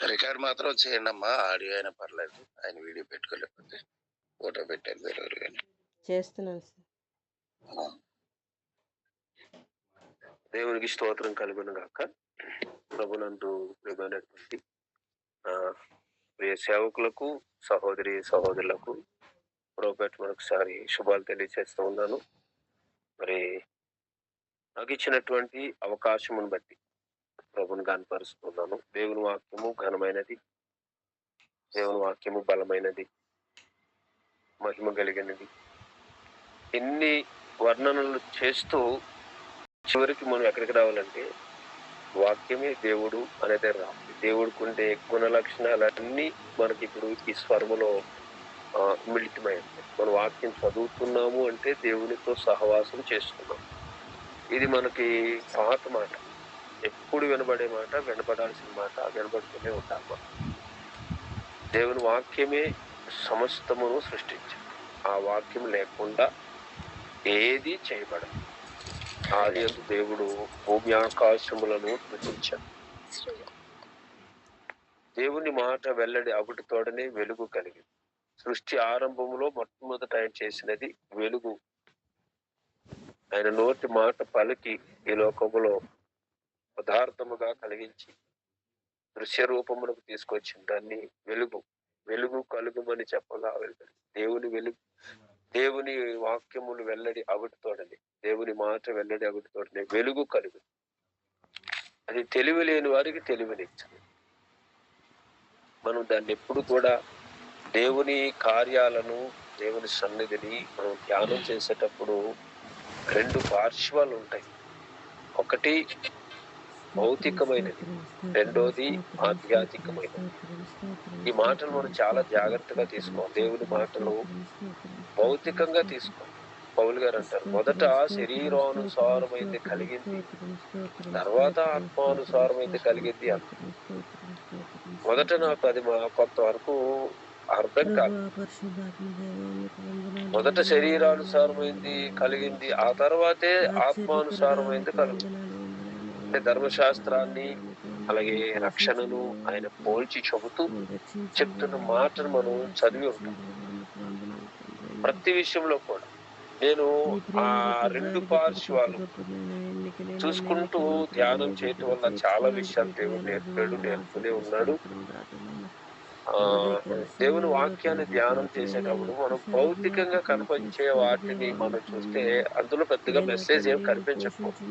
Record మాత్రం చేయండి అమ్మా, ఆడియో అయినా పర్లేదు. ఆయన వీడియో పెట్టుకోలేకపోతే ఫోటో పెట్టారు వేరే కానీ. చేస్తున్నాను సార్. దేవునికి స్తోత్రం కలుగును గాక. ప్రభునందు ప్రియమైనటువంటి ప్రియ సేవకులకు, సహోదరి సహోదరులకు ప్రభుపేట మరొకసారి శుభాలు తెలియజేస్తూ ఉన్నాను. మరి నాకు ఇచ్చినటువంటి అవకాశమును బట్టి ప్రభుని కనపరుస్తున్నాను. దేవుని వాక్యము ఘనమైనది, దేవుని వాక్యము బలమైనది, మహిమ కలిగినది. ఎన్ని వర్ణనలు చేస్తూ చివరికి మనం ఎక్కడికి రావాలంటే వాక్యమే దేవుడు అనేది రావాలి. దేవుడికి ఉండే గుణ లక్షణాలన్నీ మనకి ఇప్పుడు ఈ స్వరములో మిళితమైంది. మనం వాక్యం చదువుతున్నాము అంటే దేవునితో సహవాసం చేస్తున్నాం. ఇది మనకి పాత మాట, ఎప్పుడు వినబడే మాట, వినబడాల్సిన మాట, వినబడుతూనే ఉంటాం. దేవుని వాక్యమే సమస్తమును సృష్టించింది. ఆ వాక్యం లేకుండా ఏది చేయబడదు. ఆది యందు దేవుడు భూమి ఆకాశములను సృష్టించాడు. దేవుని మాట వెల్లడి అగుటితోడనే వెలుగు కలిగింది. సృష్టి ఆరంభంలో మొట్టమొదట ఆయన చేసినది వెలుగు. ఆయన నోటి మాట పలికి ఈ లోకములో పదార్థముగా కలిగించి దృశ్య రూపములకు తీసుకొచ్చిన దాన్ని వెలుగు. వెలుగు కలుగుమని చెప్పగా వెలుగు. దేవుని వెలుగు, దేవుని వాక్యములు వెల్లడి అగుటితోడని, దేవుని మాట వెల్లడి అగుటితోడనే వెలుగు కలుగు. అది తెలివి లేని వారికి తెలివినిచ్చింది. మనం దాన్ని ఎప్పుడు కూడా దేవుని కార్యాలను, దేవుని సన్నిధిని మనం ధ్యానం చేసేటప్పుడు రెండు పార్శ్వాలు ఉంటాయి. ఒకటి భౌతికమైనది, రెండోది ఆధ్యాత్మికమైనది. ఈ మాటలు మనం చాలా జాగ్రత్తగా తీసుకోవాలి. దేవుని మాటలు భౌతికంగా తీసుకోవాలి. పౌలు గారు అంటారు, మొదట శరీరానుసారమైతే కలిగింది, తర్వాత ఆత్మానుసారమైతే కలిగింది అంట. మొదట నాకు అది కొంతవరకు అర్థం కాదు. మొదట శరీరానుసారమైంది కలిగింది, ఆ తర్వాతే ఆత్మానుసారమైంది కలుగుతుంది. అంటే ధర్మశాస్త్రాన్ని అలాగే రక్షణను ఆయన పోల్చి చెప్తున్న మాటను మనం చదివి ఉంటాం. ప్రతి విషయంలో కూడా నేను ఆ రెండు పార్శ్వాలు చూసుకుంటూ ధ్యానం చేయటం వల్ల చాలా విషయాలు దేవుడు నేర్పుతూనే ఉన్నాడు. దేవుని వాక్యాన్ని ధ్యానం చేసేటప్పుడు మనం భౌతికంగా కనిపించే వాటిని మనం చూస్తే అందులో పెద్దగా మెసేజ్ ఏం కనిపించకపోదు.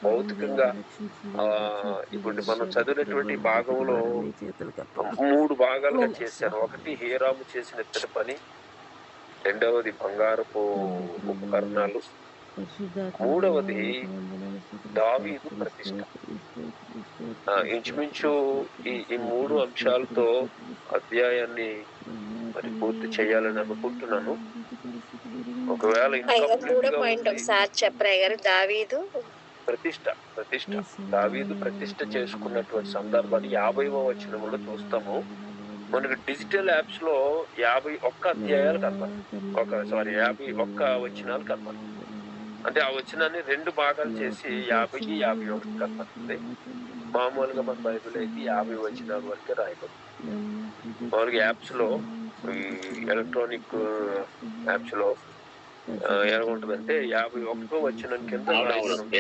భౌతికంగా ఇప్పుడు మనం చదివినటువంటి భాగంలో 3 భాగాలుగా చేశారు. ఒకటి హీరాము చేసిన ఇత్తడి పని, రెండవది బంగారపు ఉపకరణాలు, మూడవది దావీదు ప్రతిష్ట. ఇంచుమించు ఈ 3 అంశాలతో అధ్యాయాన్ని మరి పూర్తి చేయాలని అనుకుంటున్నాను. ఒకవేళ దావీదు ప్రతిష్ట చేసుకున్నటువంటి సందర్భాన్ని 50వ వచనంలో చూస్తాము. మనకి డిజిటల్ యాప్స్ లో 51 అధ్యాయాలు కనపడతాయి. 51 వచనాలు కనపడతాయి. అంటే ఆ వచనాన్ని 2 భాగాలు చేసి 50, 51 కనపడుతుంది. మామూలుగా మన బైబిల్ అయితే 50 వచనాల వరకే రాయబడుతుంది. మామూలుగా యాప్స్ లో, ఈ ఎలక్ట్రానిక్ యాప్స్ లో ఎలా ఉంటుందంటే 51 వచనం కింద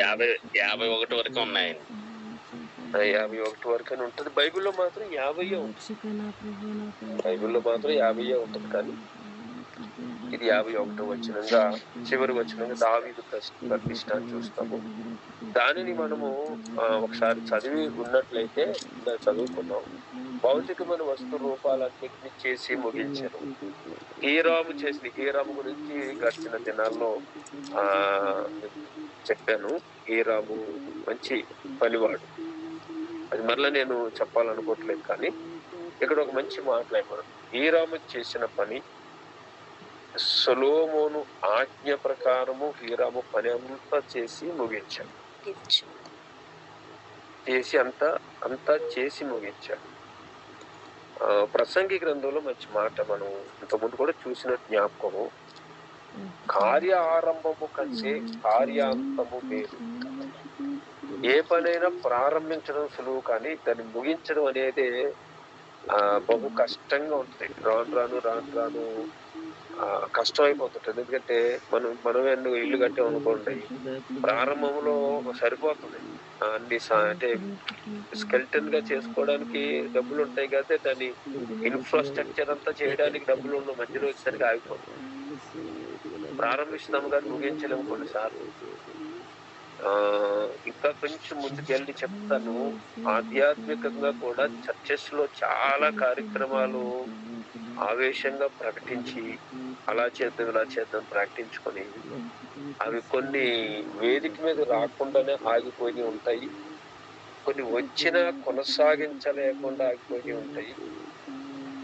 51 వరకు ఉన్నాయి. 51 వరకు ఉంటుంది. బైబిల్లో మాత్రం 50 ఉంటుంది. బైబిల్లో మాత్రం 50 ఉంటుంది. కానీ ఇది 51 వచనంగా, చివరి వచనంగా దావీదు ప్రతిష్ట చూస్తాము. దానిని మనము ఒకసారి చదివి ఉన్నట్లయితే చదువుకున్నాం. భౌతికమైన వస్తు రూపాలన్నింటినీ చేసి ముగించారు. హీరాము గురించి గడిచిన దినాల్లో చెప్పాను. హీరాము మంచి పనివాడు. అది మరలా నేను చెప్పాలనుకోవట్లేదు. కానీ ఇక్కడ ఒక మంచి మాట్లాడమను. హీరాము చేసిన పని సొలొమోను ఆజ్ఞ ప్రకారము హీరాము పని అంతా చేసి ముగించాడు. అంతా చేసి ముగించాడు. ప్రసంగి గ్రంథంలో మంచి మాట మనం ఇంతకుముందు కూడా చూసిన జ్ఞాపకము. కార్య ఆరంభము కంటే కార్యాంతము మేలు. ఏ పనైనా ప్రారంభించడం సులువు, కానీ దాన్ని ముగించడం అనేది బహు కష్టంగా ఉంటుంది. రాను రాను కష్టం అయిపోతుంటుంది. ఎందుకంటే మనమే ఇల్లు కట్టాం అనుకోండి, ప్రారంభంలో సరిపోతుంది అన్ని అంటే స్కెల్టన్ గా చేసుకోవడానికి డబ్బులు ఉంటాయి కదా, దాన్ని ఇన్ఫ్రాస్ట్రక్చర్ అంతా చేయడానికి డబ్బులు ఉన్న మధ్యలో వచ్చేసరికి ఆగిపోతుంది. ప్రారంభిస్తాము కానీ ముగించలేము కొన్నిసార్లు. ఇంకా కొంచెం ముందుకెళ్ళి చెప్తాను. ఆధ్యాత్మికంగా కూడా చర్చెస్ లో చాలా కార్యక్రమాలు ఆవేశంగా ప్రకటించి అలా చేద్దాం ఇలా చేద్దాం ప్రకటించుకొని అవి కొన్ని వేదిక మీద రాకుండానే ఆగిపోయి ఉంటాయి. కొన్ని వచ్చినా కొనసాగించలేకుండా ఆగిపోయి ఉంటాయి.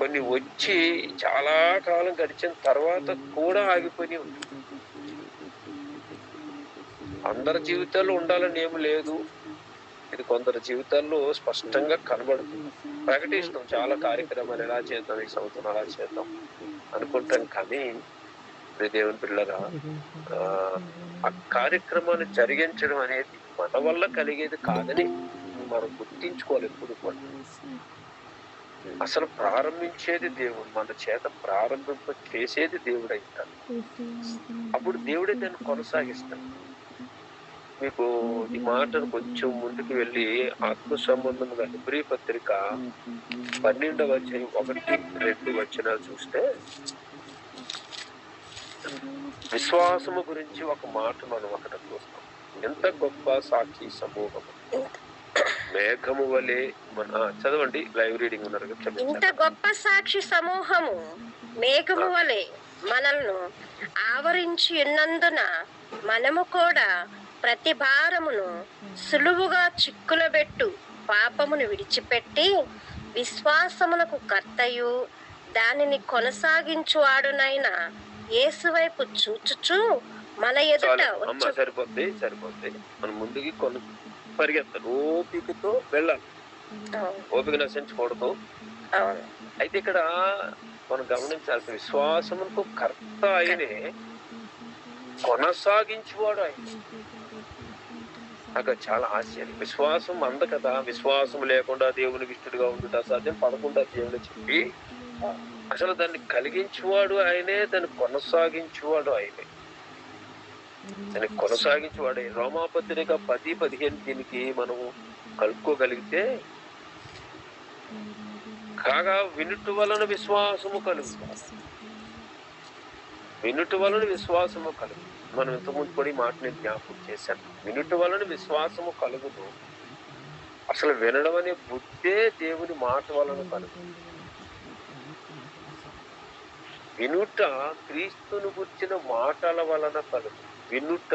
కొన్ని వచ్చి చాలా కాలం గడిచిన తర్వాత కూడా ఆగిపోయి ఉంటాయి. అందరి జీవితాల్లో ఉండాలని ఏమి లేదు. ఇది కొందరి జీవితాల్లో స్పష్టంగా కనబడుతుంది. ప్రకటిస్తాం చాలా కార్యక్రమాలు, ఎలా చేద్దాం ఈ సంవత్సరం అలా చేద్దాం అనుకుంటాం. కానీ దేవుని పిల్లరా, ఆ కార్యక్రమాన్ని జరిగించడం అనేది మన వల్ల కలిగేది కాదని మనం గుర్తించుకోవాలి ఎప్పుడు కూడా. అసలు ప్రారంభించేది దేవుడు, మన చేత ప్రారంభింప చేసేది దేవుడు అవుతాడు. అప్పుడు దేవుడే దాన్ని కొనసాగిస్తాడు. మీకు ఈ మాటను కొంచెం ముందుకు వెళ్ళి ఆత్మ సంబంధంగా హెబ్రీ పత్రిక 12వ అధ్యాయం 1-2 వచనాలు చూస్తే, విశ్వాసము గురించి ఒక మాట మనం అక్కడ చూస్తాం. ఎంత గొప్ప సాక్షి సమూహము, మేఘము వలె చదవండి, లైవ్ రీడింగ్ ఉన్నారు. ఇంత గొప్ప సాక్షి సమూహము మేఘము వలె మనల్ని ఆవరించి ఉన్నందున మనము కూడా ప్రతి భారమును సులువుగా చిక్కులబెట్టు పాపమును విడిచిపెట్టి విశ్వాసమునకు కర్తయు దానిని కొనసాగించువాడునైన యేసు వైపు చూచుచు మన ఎదుట సరిపోద్ది. మనం ముందుకి పరిగెత్తాలి, ఓపికతో వెళ్ళాలి, ఓపిక నశించకూడదు. అయితే ఇక్కడ మనం గమనించాల్సిన, విశ్వాసమునకు కర్త ఆయనే, కొనసాగించువాడు ఆయన. నాకు చాలా ఆశ్చర్యం. విశ్వాసం అంద కదా, విశ్వాసం లేకుండా దేవునికి ఇష్టడుగా ఉండుట అసాధ్యం 11వ అధ్యాయంలో చెప్పి, అసలు దాన్ని కలిగించువాడు ఆయనే, దాన్ని కొనసాగించువాడు ఆయనే, దాన్ని కొనసాగించువాడు. రోమాపత్రిక 10-15 దీనికి మనం కలుపుకోగలిగితే, కాగా వినుట వలన విశ్వాసము కలుగుతుంది, వినుట వలన విశ్వాసము కలుగు. మనం ఇంతకుముందు కూడా ఈ మాట నేను జ్ఞాపకం చేశాను. వినుట వలన విశ్వాసము కలుగుదు. అసలు వినడం అనే బుద్ధే దేవుని మాట వలన కలుగు. వినుట క్రీస్తును గుర్చిన మాటల వలన కలుగు. వినుట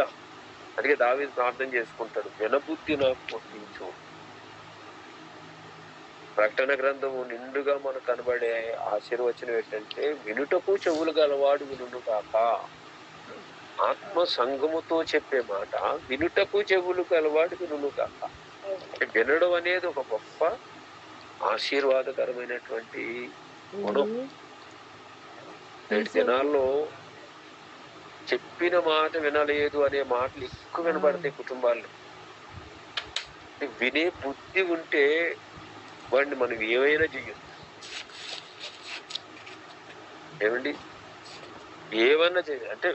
అందుకే దావీదు ప్రార్థన చేసుకుంటాడు, వినబుద్ధి నాకు పుట్టించు. ప్రకటన గ్రంథము నిండుగా మనకు కనబడే ఆశీర్వచనం ఏంటంటే, వినుటకు చెవులు గలవాడు వినును కాక. ఆత్మ సంఘముతో చెప్పే మాట, వినుటకు చెవులు గలవాడు వినును కాక. వినడం అనేది ఒక గొప్ప ఆశీర్వాదకరమైనటువంటి గుణం. నేటి దినాల్లో చెప్పిన మాట వినలేదు అనే మాటలు ఎక్కువ వినబడతాయి కుటుంబాల్లో. వినే బుద్ధి ఉంటే వాడిని మనం ఏమైనా చెయ్యొచ్చు. ఏమండి, ఏమన్నా చెయ్య అంటే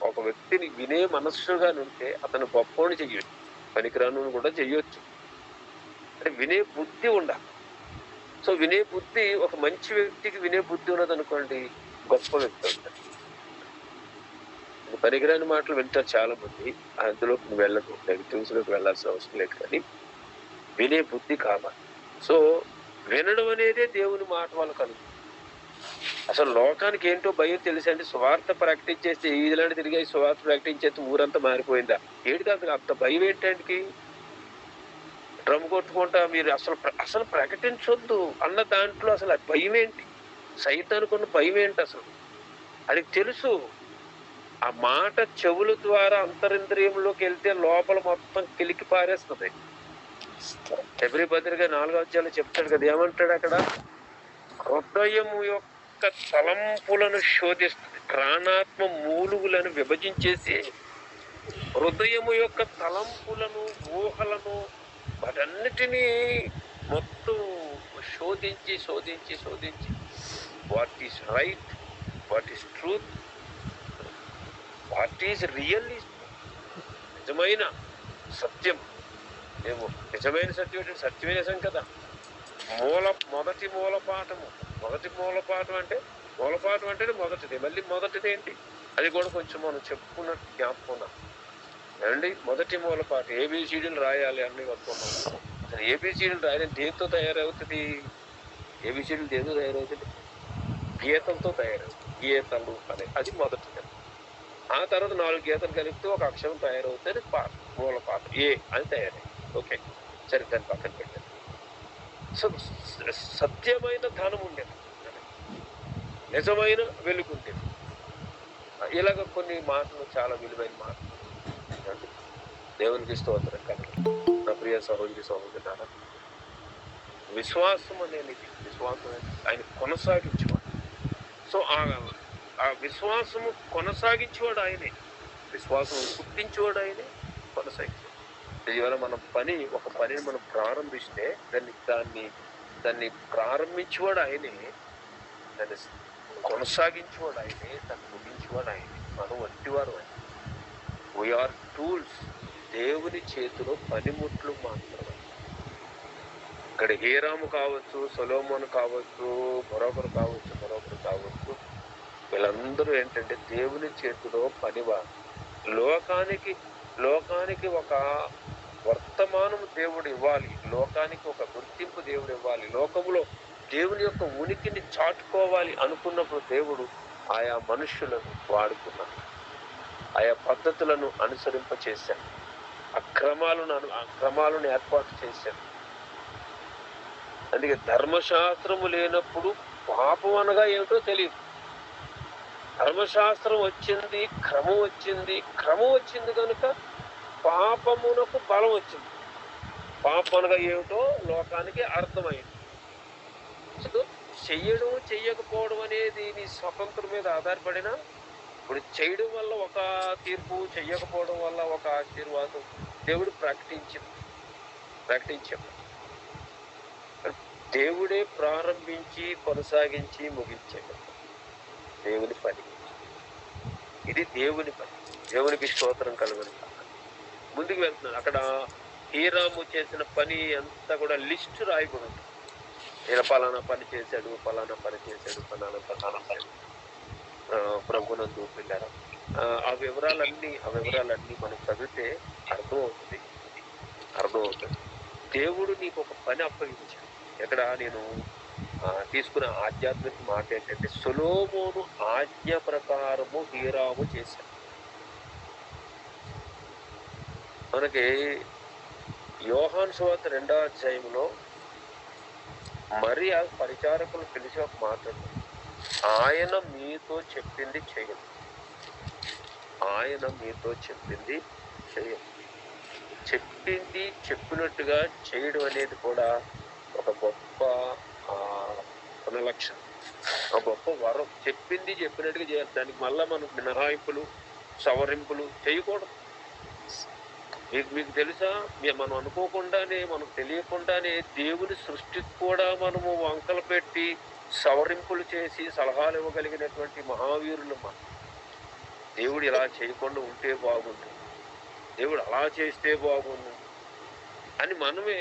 ఒక వ్యక్తిని వినే మనస్సుగా ఉంటే అతను గొప్పని చెయ్యొచ్చు, పనికిరాను కూడా చెయ్యొచ్చు. అంటే వినే బుద్ధి ఉండాలి. సో వినే బుద్ధి, ఒక మంచి వ్యక్తికి వినే బుద్ధి ఉన్నది అనుకోండి, గొప్ప వ్యక్తి ఉంటాడు. పనికిరాని మాటలు వింటారు చాలా మంది, అందులోకి వెళ్ళదు, నెగిటివ్స్ లోకి వెళ్ళాల్సిన అవసరం లేదు. కానీ వినే బుద్ధి కావాలి. సో వినడం అనేదే దేవుని మాట వల్ల కలుగు. అసలు లోకానికి ఏంటో భయం తెలుసండి. సువార్త ప్రకటించేస్తే ఈలాంటి తిరిగి సువార్త ప్రకటించేస్తే ఊరంతా మారిపోయిందా? ఏడు కాదు, అంత భయం ఏంటంటే డ్రమ్ కొట్టుకుంటా మీరు అసలు ప్రకటించొద్దు అన్న దాంట్లో అసలు భయం ఏంటి? సైతానుకున్న భయం ఏంటి? అసలు అది తెలుసు. ఆ మాట చెవుల ద్వారా అంతరింద్రియంలోకి వెళ్తే లోపల మొత్తం కిలికి పారేస్తుంది. హెబ్రీ పత్రిక 4వ అధ్యాయంలో చెప్తాడు కదా, ఏమంటాడు అక్కడ? హృదయం యొక్క తలంపులను శోధిస్తుంది. ప్రాణాత్మ మూలుగులను విభజించేసి హృదయము యొక్క తలంపులను, ఊహలను, వాటన్నిటినీ మొత్తం శోధించి శోధించి శోధించి what is right, what is truth, what is really, నిజమైన సత్యం ఏమో. నిజమైన సత్యం అంటే సత్యమే నిజం కదా. మొదటి మూలపాఠం అంటే మూలపాఠం అంటేనే మొదటిది. మళ్ళీ మొదటిది ఏంటి, అది కూడా కొంచెం మనం చెప్పుకున్నట్టు జ్ఞాపకం ఏమండి. మొదటి మూలపాఠం ఏబిసిడీలు రాయాలి అన్ని వస్తున్నాం. అసలు ఏబిసిడీలు రాయాలని దేంతో తయారవుతుంది? ఏబిసిడీలు దేంతో తయారవుతుంది? గీతలతో తయారవుతుంది. గీతలు అనే అది మొదటిది. ఆ తర్వాత 4 గీతలు కలిపితే ఒక అక్షరం తయారవుతుంది. మూలపాఠం ఏ అని తయారవుతుంది. ఓకే, సరే, దాన్ని పక్కన పెట్టారు. సో సత్యమైన ధనం ఉండేది, నిజమైన వెలుగు ఉండేది. ఇలాగ కొన్ని మాటలు, చాలా విలువైన మాటలు. దేవునికి స్తోత్రం కలుగు. నా ప్రియ సహోదరి సహోదరులారా, విశ్వాసం అనేది ఆయన కొనసాగించేవాడు. సో ఆ విశ్వాసము కొనసాగించేవాడు ఆయనే. విశ్వాసం పుట్టించేవాడు ఆయనే, కొనసాగించేవాడు. ఇవాళ ఒక పనిని మనం ప్రారంభిస్తే దాన్ని ప్రారంభించేవాడు ఆయనే, దాన్ని కొనసాగించేవాడు ఆయనే, దాన్ని ముగించేవాడు ఆయనే. మనం వంటివారు ఆయన. వీఆర్ టూల్స్, దేవుని చేతిలో పనిముట్లు మాత్రమే. ఇక్కడ హీరాము కావచ్చు, సొలొమోను కావచ్చు, మరొకరు కావచ్చు, వీళ్ళందరూ ఏంటంటే దేవుని చేతిలో పనివారు. లోకానికి ఒక వర్తమానం దేవుడు ఇవ్వాలి, లోకానికి ఒక గుర్తింపు దేవుడు ఇవ్వాలి, లోకములో దేవుని యొక్క ఉనికిని చాటుకోవాలి అనుకున్నప్పుడు దేవుడు ఆయా మనుష్యులను వాడుకున్నాడు, ఆయా పద్ధతులను అనుసరింపచేశాడు, అక్రమాలను ఏర్పాటు చేశాడు. అందుకే ధర్మశాస్త్రము లేనప్పుడు పాపం అనగా ఏమిటో తెలియదు. ధర్మశాస్త్రం వచ్చింది, క్రమం వచ్చింది కనుక పాపమునకు బలం వచ్చింది. పాపం అనగా ఏమిటో లోకానికి అర్థమైంది. సో చెయ్యడం చెయ్యకపోవడం అనేది నీ స్వతంత్రం మీద ఆధారపడినా, ఇప్పుడు చేయడం వల్ల ఒక తీర్పు, చెయ్యకపోవడం వల్ల ఒక ఆశీర్వాదం దేవుడు ప్రకటించాడు. దేవుడే ప్రారంభించి కొనసాగించి ముగించాడు. దేవుని పని ఇది, దేవుని పని. దేవునికి స్తోత్రం కలుగును. ముందుకు వెళ్తున్నాడు. అక్కడ హీరాము చేసిన పని అంతా కూడా లిస్టు రాయబడి ఉంది. ఈయన పలానా పని చేశాడు, పలానా పని ప్రభునందు పిల్లరా. ఆ వివరాలన్నీ మనం చదివితే అర్థమవుతుంది. దేవుడు నీకు ఒక పని అప్పగించాడు. ఎక్కడ నేను తీసుకున్న ఆధ్యాత్మిక మాట ఏంటంటే, సొలొమోను ఆజ్ఞ ప్రకారము హీరాము చేశాడు. మనకి యోహాను సువార్త 2వ అధ్యాయంలో మరి ఆ పరిచారకులు పిలిచి ఒక మాట, ఆయన మీతో చెప్పింది చేయండి, చెప్పింది చెప్పినట్టుగా చేయడం అనేది కూడా ఒక గొప్ప లక్షణం, ఒక గొప్ప వరం. చెప్పింది చెప్పినట్టుగా చేయాలి. దానికి మళ్ళా మనం మినహాయింపులు, సవరింపులు చేయకూడదు. మీకు తెలుసా, మనం అనుకోకుండానే, మనకు తెలియకుండానే దేవుని సృష్టికి కూడా మనము వంకలు పెట్టి సవరింపులు చేసి సలహాలు ఇవ్వగలిగినటువంటి మహావీరులు మనం. దేవుడు ఇలా చేయకుండా ఉంటే బాగుంది, దేవుడు అలా చేస్తే బాగుంది అని మనమే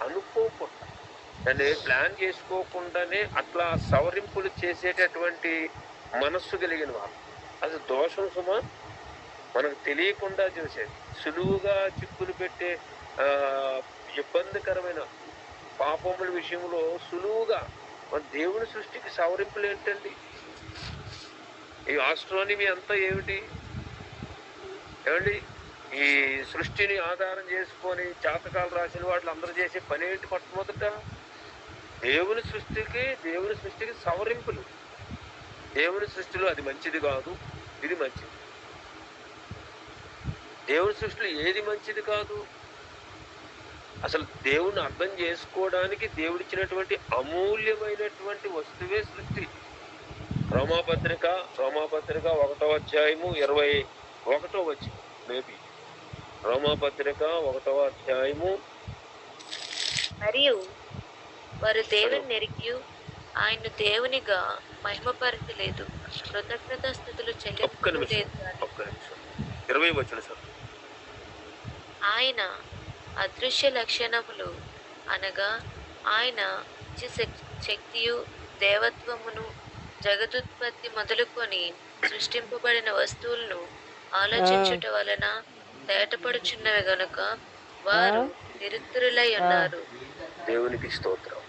అనుకోకుండా, దాన్ని ప్లాన్ చేసుకోకుండానే అట్లా సవరింపులు చేసేటటువంటి మనస్సు కలిగిన వాళ్ళు. అది దోషం సుమా. మనకు తెలియకుండా చూసేది, సులువుగా చిక్కులు పెట్టే ఇబ్బందికరమైన పాపముల విషయంలో సులువుగా మన దేవుని సృష్టికి సవరింపులు ఏంటండి? ఈ ఆస్ట్రానమీ అంతా ఏమిటి? ఈ సృష్టిని ఆధారం చేసుకొని జాతకాలు రాసిన వాళ్ళు అందరూ చేసే పని ఏంటి? మొట్టమొదట దేవుని సృష్టికి సవరింపులు. దేవుని సృష్టిలో అది మంచిది కాదు, ఇది మంచిది. దేవుని సృష్టిలో ఏది మంచిది కాదు? అసలు దేవుణ్ణి అర్థం చేసుకోవడానికి దేవుడిచ్చినటువంటి అమూల్యమైనటువంటి వస్తువే సృష్టి. రోమాపత్రిక 1వ అధ్యాయము 21వ వచనం. మేబీ రోమాపత్రిక 1వ అధ్యాయము. మరియు వారు దేవుని ఎరిగి ఆయన్ను దేవునిగా మహిమపరచలేదు, కృతజ్ఞతాస్తుతులు ఒక్క నిమిషం చెల్లించలేదు. 20వ వచనం సార్. ఆయన అదృశ్య లక్షణములు అనగా ఆయన శక్తియు దేవత్వమును జగదుత్పత్తి మొదలుకొని సృష్టింపబడిన వస్తువులను ఆలోచించుట వలన తేటపడుచున్నవి గనుక వారు నిరుత్తరులై ఉన్నారు. దేవునికి స్తోత్రం.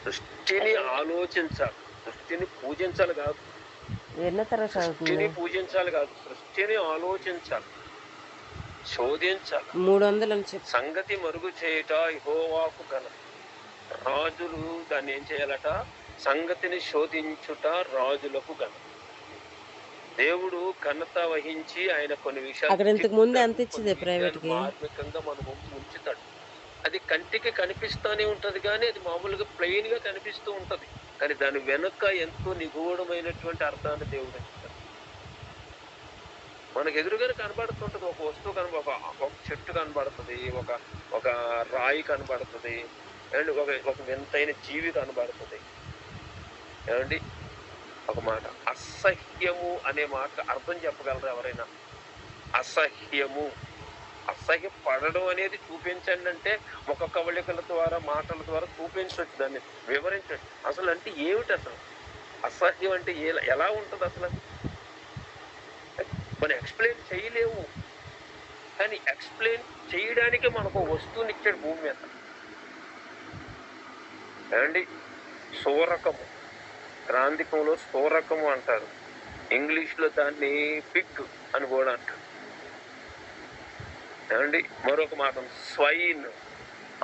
సృష్టిని ఆలోచించాలి, సృష్టిని పూజించాలి కాదు, సృష్టిని పూజించాలి కాదు, సృష్టిని ఆలోచించాలి, శోధించాలి. 300 అని చెప్పి సంగతి మరుగు చేయుట యెహోవాకు ఘనత. రాజులు దాన్ని ఏం చేయాలట? సంగతిని శోధించుట రాజులకు ఘనత. దేవుడు ఘనత వహించి ఆయన కొన్ని అక్కడ ఇంతకు ముందు ఎంత ఇచ్చింది ప్రైవేట్ కి? మార్మికంగా మన ముందు ఉంచుతాడు. అది కంటికి కనిపిస్తూనే ఉంటది, కానీ అది మామూలుగా ప్లెయిన్ గా కనిపిస్తూ ఉంటది, కానీ దాని వెనుక ఎంతో నిగూఢమైనటువంటి అర్థాన్ని దేవుడు ఇస్తాడు. మనకు ఎదురుగానే కనబడుతుంటది. ఒక వస్తువు ఒక చెట్టు కనబడుతుంది, ఒక రాయి కనబడుతుంది, అండ్ ఒక వింతైన జీవి కనబడుతుంది. ఏమండి, ఒక మాట అసహ్యము అనే మాట అర్థం చెప్పగలరా ఎవరైనా? అసహ్యము, అసహ్యపడడం అనేది చూపించండి అంటే ముఖ కవళికల ద్వారా, మాటల ద్వారా చూపించవచ్చు, దాన్ని వివరించండి. అసలు అంటే ఏమిటి? అసలు అసహ్యం అంటే ఎలా ఉంటుంది? అసలు మనం ఎక్స్ప్లెయిన్ చేయలేము, కానీ ఎక్స్ప్లెయిన్ చేయడానికి మనకు వస్తువుని ఇచ్చాడు భూమి మీద. ఏమండి, సూరకము, గ్రాంధికంలో సూరకము అంటారు, ఇంగ్లీష్లో దాన్ని పిగ్ అని కూడా అంటారు. ఏమండి, మరొక మాట స్వైన్,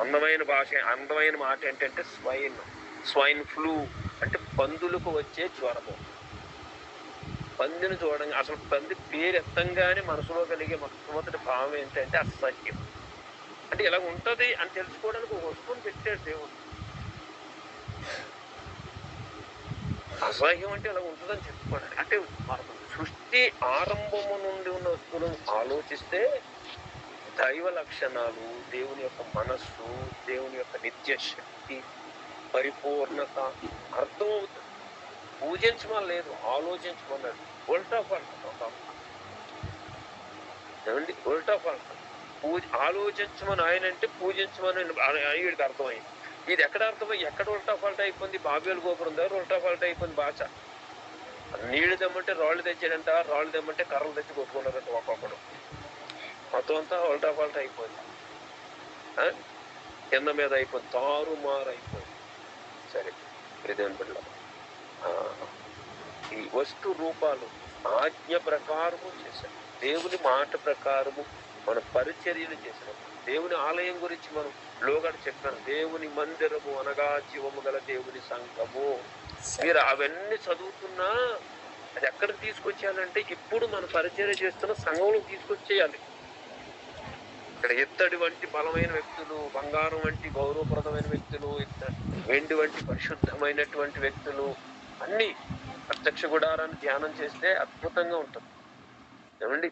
అందమైన భాష, అందమైన మాట ఏంటంటే స్వైన్ ఫ్లూ అంటే పందులకు వచ్చే జ్వరము. పందిని చూడంగా, అసలు పంది పేరు ఎత్తంగానే మనసులో కలిగే మొట్టమొదటి భావం ఏంటంటే అసహ్యం. అంటే ఇలా ఉంటది అని తెలుసుకోవడానికి ఒక వస్తువుని పెట్టాడు దేవుడు. అసహ్యం అంటే ఇలా ఉంటుందని చెప్పుకోవడానికి. అంటే మనకు సృష్టి ఆరంభము నుండి ఉన్న వస్తువులను ఆలోచిస్తే దైవ లక్షణాలు, దేవుని యొక్క మనస్సు, దేవుని యొక్క నిత్య శక్తి, పరిపూర్ణత అర్థమవుతుంది. పూజించమని లేదు, ఆలోచించమన్నాడు. ఉల్టా పల్టా, ఏమండి, ఉల్టా పల్టా. ఆలోచించమని ఆయన అంటే పూజించమని వీడికి అర్థమైంది. ఇది ఎక్కడ అర్థమై ఎక్కడ ఉల్టా పల్టా అయిపోయింది? బాబేలు గోపురం దగ్గర ఉల్టా పల్టా అయిపోయింది భాష. నీళ్లు తెమ్మంటే రాళ్ళు తెచ్చాడంట, రాళ్ళు తెమ్మంటే కర్రలు తెచ్చి కొట్టుకున్నారంట ఒక్కొక్కడు. మొత్తం అంతా ఉల్టా పల్టా అయిపోయింది, కింద మీద అయిపోయింది, తారుమారు అయిపోయింది. సరే, ఇదేం బిడ్డ, ఈ వస్తు రూపాలు ఆజ్ఞ ప్రకారము చేశారు, దేవుని మాట ప్రకారము మన పరిచర్యలు చేసినాం. దేవుని ఆలయం గురించి మనం లోగడ చెప్పాను, దేవుని మందిరము అనగా జీవము గల దేవుని సంఘము. మీరు అవన్నీ చదువుతున్నా అది ఎక్కడికి తీసుకొచ్చేయాలంటే ఇప్పుడు మన పరిచర్య చేస్తున్న సంఘంలో తీసుకొచ్చేయాలి. ఇక్కడ ఇత్తడి వంటి బలమైన వ్యక్తులు, బంగారం వంటి గౌరవప్రదమైన వ్యక్తులు, వెండి వంటి పరిశుద్ధమైనటువంటి వ్యక్తులు అన్ని ప్రత్యక్ష గుడారాన్ని ధ్యానం చేస్తే అద్భుతంగా ఉంటుంది. ఏమండి,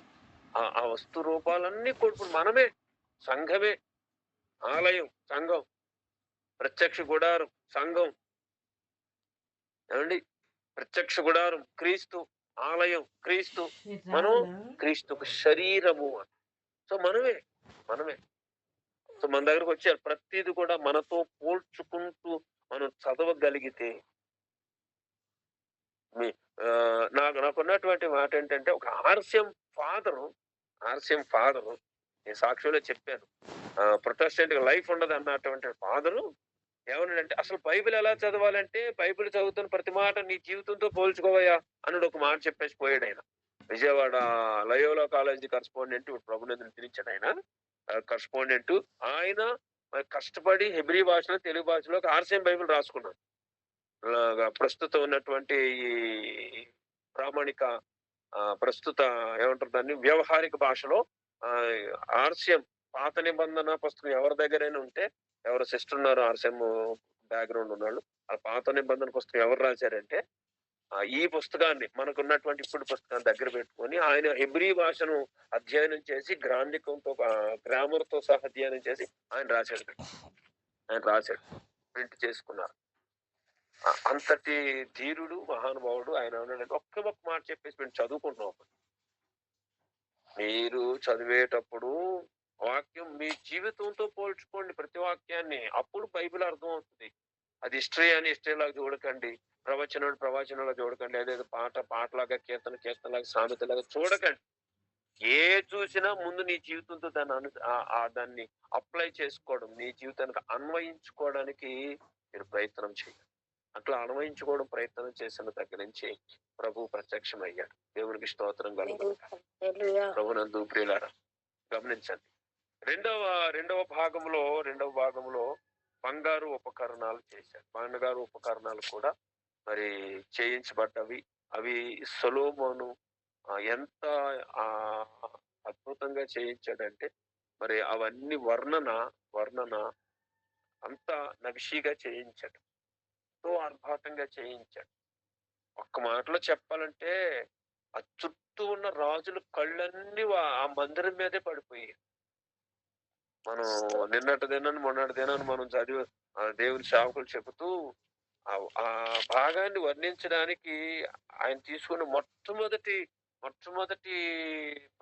ఆ వస్తు రూపాలన్నీ కొడుకు మనమే, సంఘమే, ఆలయం సంఘం, ప్రత్యక్ష గుడారం సంఘం. ఏమండి, ప్రత్యక్ష గుడారం క్రీస్తు, ఆలయం క్రీస్తు, మనం క్రీస్తుకు శరీరము. సో మనమే. సో మన దగ్గరకు వచ్చారు, ప్రతిది కూడా మనతో పోల్చుకుంటూ మనం చదవగలిగితే. నాకున్నటువంటి మాట ఏంటంటే, ఒక ఆర్సిఎం ఫాదరు నేను సాక్షిలో చెప్పాను, ప్రొటెస్టెంట్ లైఫ్ ఉండదు అన్నటువంటి ఫాదరు ఏమన్నాడంటే, అసలు బైబిల్ ఎలా చదవాలంటే బైబిల్ చదువుతున్న ప్రతి మాట నీ జీవితంతో పోల్చుకోవయ్యా అన్నాడు. ఒక మాట చెప్పేసి పోయాడు ఆయన. విజయవాడ లయోలా కాలేజీ కరస్పాండెంట్, ప్రభునందుని పిలిచాడు ఆయన కరస్పాండెంట్. ఆయన కష్టపడి హెబ్రీ భాషలో, తెలుగు భాషలో ఆర్సిఎం బైబిల్ రాసుకున్నాడు. ప్రస్తుతం ఉన్నటువంటి ఈ ప్రామాణిక ప్రస్తుత ఏమంటారు దాన్ని, వ్యవహారిక భాషలో ఆర్సిఎం పాత నిబంధన పుస్తకం ఎవరి దగ్గరైనా ఉంటే, ఎవరు సిస్టర్ ఉన్నారు ఆర్సిఎం బ్యాక్గ్రౌండ్ ఉన్నాళ్ళు, ఆ పాత నిబంధన పుస్తకం ఎవరు రాశారంటే ఈ పుస్తకాన్ని మనకున్నటువంటి ఇప్పుడు పుస్తకాన్ని దగ్గర పెట్టుకొని ఆయన హెబ్రీ భాషను అధ్యయనం చేసి గ్రాంధికంతో గ్రామర్తో సహా అధ్యయనం చేసి ఆయన రాశాడు ప్రింట్ చేసుకున్నారు. అంతటి ధీరుడు మహానుభావుడు ఆయన ఉన్నాడంటే ఒక్క మాట చెప్పేసి మేము చదువుకుంటున్నాం. మీరు చదివేటప్పుడు వాక్యం మీ జీవితంతో పోల్చుకోండి ప్రతి వాక్యాన్ని, అప్పుడు బైబిల్ అర్థం అవుతుంది. అది హిస్టరీ అని హిస్టరీలాగా చూడకండి, ప్రవచనాలు చూడకండి, అదేదో పాటలాగా కీర్తనలాగా సామెతలాగా చూడకండి. ఏ చూసినా ముందు నీ జీవితంతో దాన్ని అప్లై చేసుకోవడం, నీ జీవితానికి అన్వయించుకోవడానికి మీరు ప్రయత్నం చేయాలి. అట్లా అన్వయించుకోవడం ప్రయత్నం చేసిన దగ్గర నుంచి ప్రభు ప్రత్యక్షమయ్యాడు. దేవునికి స్తోత్రం కలుగును. ప్రభునందు ప్రియులారా గమనించండి. రెండవ భాగంలో బంగారు ఉపకరణాలు చేశారు. బంగారు ఉపకరణాలు కూడా మరి చేయించబడ్డవి. అవి సొలొమోను ఎంత అద్భుతంగా చేయించాడంటే మరి అవన్నీ వర్ణన అంత నగిషిగా చేయించాడు, ఎంతో ఆర్భాటంగా చేయించాడు. ఒక్క మాటలో చెప్పాలంటే ఆ చుట్టూ ఉన్న రాజుల కళ్ళన్నీ ఆ మందిరం మీదే పడిపోయాయి. మనం మొన్నటి దినాన్ని మనం చదివి దేవుని సేవకులు చెబుతూ ఆ భాగాన్ని వర్ణించడానికి ఆయన తీసుకున్న మొట్టమొదటి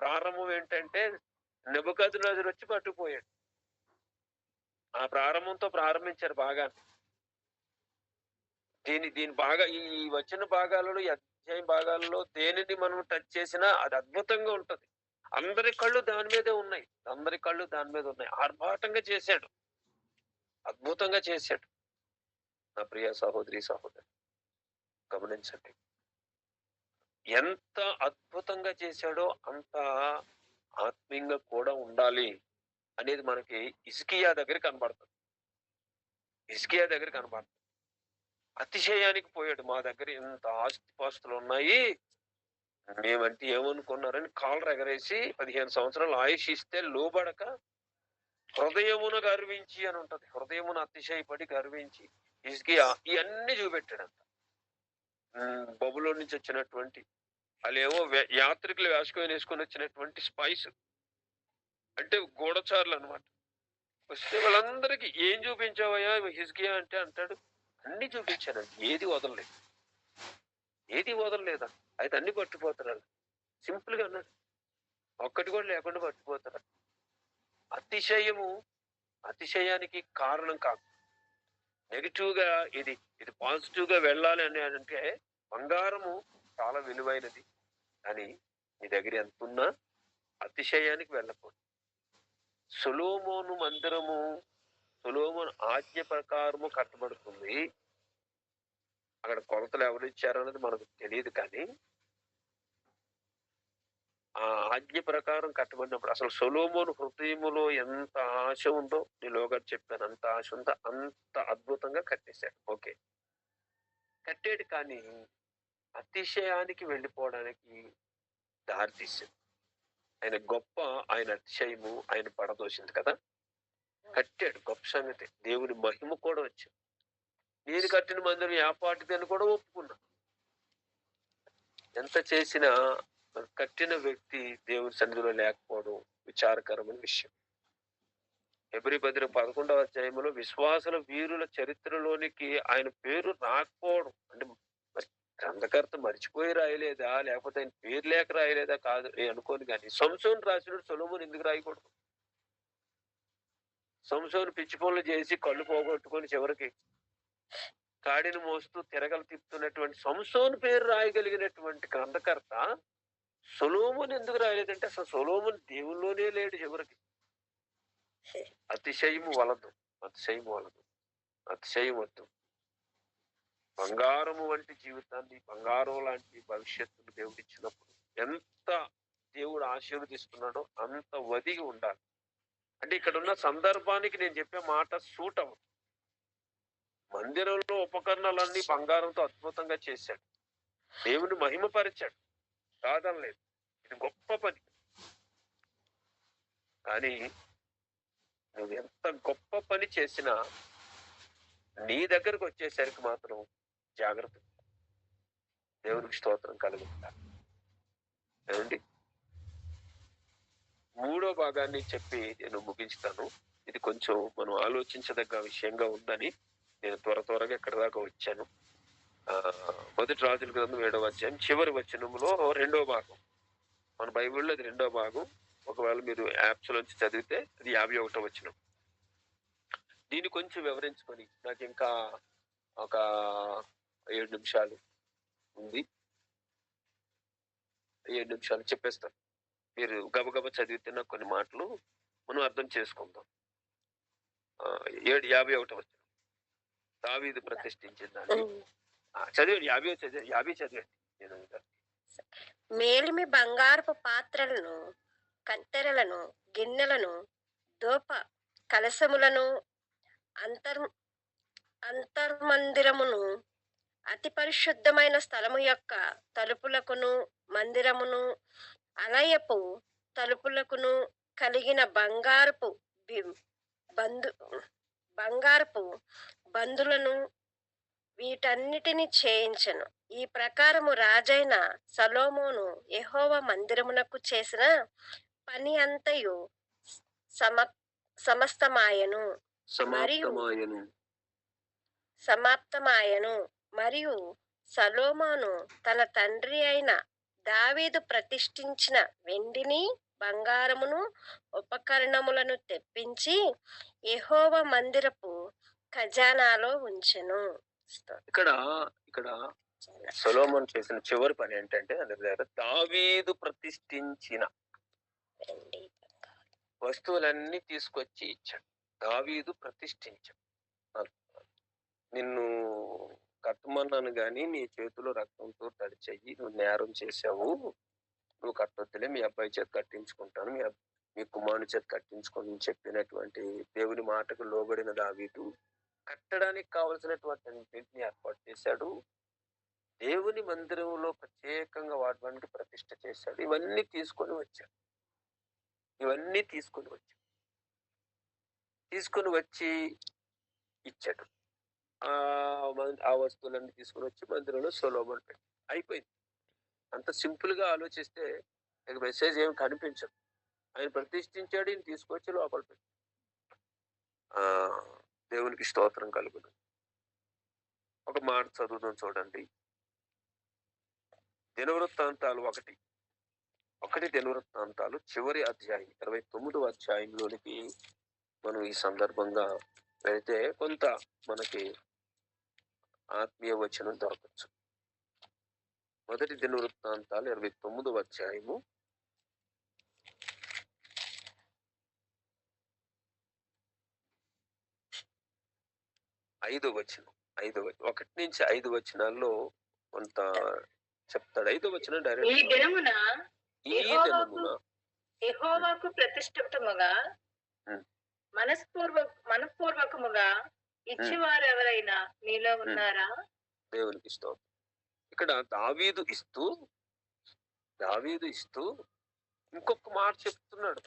ప్రారంభం ఏంటంటే నెబుకద్నెజరు వచ్చి పట్టుకుపోయాడు. ఆ ప్రారంభంతో ప్రారంభించారు భాగాన్ని. దీని బాగా ఈ వచ్చిన భాగాలలో, ఈ అధ్యాయం భాగాలలో దేనిని మనం టచ్ చేసినా అది అద్భుతంగా ఉంటది. అందరి కళ్ళు దాని మీదే ఉన్నాయి. ఆర్భాటంగా చేశాడు, అద్భుతంగా చేశాడు. నా ప్రియ సహోదరి గమనించండి, ఎంత అద్భుతంగా చేశాడో అంత ఆత్మీయంగా కూడా ఉండాలి అనేది మనకి హిజ్కియా దగ్గర కనబడుతుంది. అతిశయానికి పోయాడు. మా దగ్గర ఎంత ఆస్తిపాస్తులు ఉన్నాయి, మేమంటే ఏమనుకున్నారని కాలర్ ఎగరేసి 15 సంవత్సరాలు ఆయుష్ ఇస్తే లోబడక హృదయమున గర్వించి అని ఉంటది. హృదయమున అతిశయపడి గర్వించి హిజ్కియా ఇవన్నీ చూపెట్టాడంట. బబులో నుంచి వచ్చినటువంటి వాళ్ళేమో యాత్రికులు వేసుకొని వచ్చినటువంటి స్పైస్ అంటే గూఢచారులు అనమాట. వస్తే వాళ్ళందరికీ ఏం చూపించావయ్యా హిజ్కియా అంటే అంటాడు, అన్ని చూపించానండి, ఏది వదలలేదా. అయితే అన్ని పట్టుకుపోతారు. సింపుల్ గా అన్నాడు, ఒక్కటి కూడా లేకుండా పట్టుకుపోతారు. అతిశయానికి కారణం కాదు. నెగిటివ్ గా ఇది పాజిటివ్ గా వెళ్ళాలి అని అంటే బంగారము చాలా విలువైనది, కానీ మీ దగ్గర ఎంత ఉన్నా అతిశయానికి వెళ్ళకూడదు. సొలొమోను మందిరము సొలొమోను ఆజ్ఞ ప్రకారము కట్టబడుతుంది. అక్కడ కొలతలు ఎవరు ఇచ్చారన్నది మనకు తెలియదు, కానీ ఆ ఆజ్ఞ ప్రకారం కట్టబడినప్పుడు అసలు సొలొమోను హృదయములో ఎంత ఆశ ఉందో నీలోగా చెప్పాను, అంత ఆశ ఉందో అంత అద్భుతంగా కట్టేశాడు. ఓకే, కట్టాడు, కానీ అతిశయానికి వెళ్ళిపోవడానికి దారి తీసింది. ఆయన అతిశయము ఆయన పడదోసింది కదా. కట్టాడు, గొప్ప సంగతి. దేవుని మహిమ కూడా వచ్చింది. నేను కట్టిన మందిరం ఏపాటిదని కూడా ఒప్పుకున్నా. ఎంత చేసినా కట్టిన వ్యక్తి దేవుని సన్నిధిలో లేకపోవడం విచారకరమైన విషయం. హెబ్రీ పత్రిక 11వ అధ్యాయంలో విశ్వాసుల వీరుల చరిత్రలోనికి ఆయన పేరు రాకపోవడం అంటే గ్రంథకర్త మర్చిపోయి రాయలేదా, లేకపోతే ఆయన పేరు లేక రాయలేదా కాదు అనుకోని, కానీ సంసోను రాసినప్పుడు సొలొమోను ఎందుకు రాయకూడదు? సంసోను పిచ్చి పనులు చేసి కళ్ళు పోగొట్టుకొని చివరికి కాడిని మోస్తూ తిరగలు తిప్పుతున్నటువంటి సంసోను పేరు రాయగలిగినటువంటి గ్రంథకర్త సొలొమోను ఎందుకు రాయలేదంటే అసలు సొలొమోను దేవుల్లోనే లేడు. చివరికి అతిశయము వలదు. అతిశయం వద్దు. బంగారము వంటి జీవితాన్ని, బంగారం లాంటి భవిష్యత్తును దేవుడు ఇచ్చినప్పుడు ఎంత దేవుడు ఆశీర్వదిస్తున్నాడో అంత వదిగి ఉండాలి. అంటే ఇక్కడ ఉన్న సందర్భానికి నేను చెప్పే మాట సూట్ అవ్వదు. మందిరంలో ఉపకరణాలన్నీ బంగారంతో అద్భుతంగా చేశాడు, దేవుని మహిమపరిచాడు, కాదనలేదు. ఇది గొప్ప పని. కానీ నువ్వు ఎంత గొప్ప పని చేసినా నీ దగ్గరకు వచ్చేసరికి మాత్రం జాగ్రత్త. దేవునికి స్తోత్రం కలుగుతారు. ఏమండి, మూడో భాగాన్ని చెప్పి నేను ముగించుతాను. ఇది కొంచెం మనం ఆలోచించదగ్గ విషయంగా ఉందని నేను త్వరగా ఇక్కడ దాకా వచ్చాను. మొదటి రాజుల గ్రంథం 7వ అధ్యాయం చివరి వచనంలో 2వ భాగం. మన బైబిల్లో అది 2వ భాగం. ఒకవేళ మీరు యాప్స్ లోంచి చదివితే అది 51వ వచనం. దీన్ని కొంచెం వివరించుకొని, నాకు ఇంకా ఒక 7 నిమిషాలు ఉంది, 7 నిమిషాలు చెప్పేస్తాను. మీరు గబగబ చదివితే కొన్ని మాటలు మనం అర్థం చేసుకుందాం. 51వ వచనం దావీదు ప్రతిష్ఠించిందని చదివండి. 50 చదివండి. నేను మేలిమి బంగారపు పాత్రలను, కత్తెరలను, గిన్నెలను, దోప కలశములను, అంతర్మందిరమును, అతి పరిశుద్ధమైన స్థలము యొక్క తలుపులకును, మందిరమును, ఆలయపు తలుపులకును కలిగిన బంగారపు బందులను వీటన్నిటిని చేయించను. ఈ ప్రకారము రాజైన సొలొమోను యెహోవా మందిరమునకు చేసిన పని అంతయు సమాప్తమాయెను మరియు సొలొమోను తన తండ్రి అయిన దావీదు ప్రతిష్ఠించిన వెండిని, బంగారమును, ఉపకరణములను తెప్పించి యెహోవా మందిరపు ఖజానాలో ఉంచెను. ఇక్కడ సొలొమోను చేసిన చివరి పని ఏంటంటే, దావీదు ప్రతిష్ఠించిన వస్తువులన్నీ తీసుకొచ్చి ఇచ్చాడు. దావీదు ప్రతిష్ఠించాడు. నిన్ను కట్టమన్నాను గాని నీ చేతిలో రక్తంతో తడిచెయ్యి, నువ్వు నేరం చేశావు, నువ్వు కట్టొద్దులే, మీ అబ్బాయి చేత కట్టించుకుంటాను, మీ కుమారుని చేత కట్టించుకొని చెప్పినటువంటి దేవుని మాటకు లోబడిన దావీదు కట్టడానికి కావలసినటువంటి అన్నింటిని ఏర్పాటు చేశాడు. దేవుని మందిరంలో ప్రత్యేకంగా వాడడానికి ప్రతిష్ఠ చేశాడు. ఇవన్నీ తీసుకొని వచ్చి ఇచ్చాడు. ఆ వస్తువులన్నీ తీసుకుని వచ్చి మందిరంలో సొలొమోను పెట్టి అయిపోయింది. అంత సింపుల్ గా ఆలోచిస్తే మెసేజ్ ఏమి కనిపించదు. ఆయన ప్రతిష్ఠించాడు, ఈయన తీసుకొచ్చి లోపల పెట్టి. దేవునికి స్తోత్రం కలుగును. ఒక మాట చదువుదాం, చూడండి. దినవృత్తాంతాలు 1 దినవృత్తాంతాలు చివరి అధ్యాయం 29వ అధ్యాయంలోనికి మనం ఈ సందర్భంగా వెళితే కొంత మనకి ఆత్మీయ వచనం దొరకచ్చు. 1 దినవృత్తాంతాలు 29వ అధ్యాయము 5వ వచనం. 1 నుంచి 5 వచనాల్లో కొంత చెప్తాడు. 5వ వచనం డైరెక్ట్, ఈ దినమున యెహోవాకు ప్రతిష్ఠితముగా మనఃపూర్వకముగా ఇచ్చేవారు ఎవరైనా మీలో ఉన్నారా? దేవునికి స్తోత్రం. ఇక్కడ దావీదు ఇస్తూ ఇంకొక మాట చెప్తున్నాడు.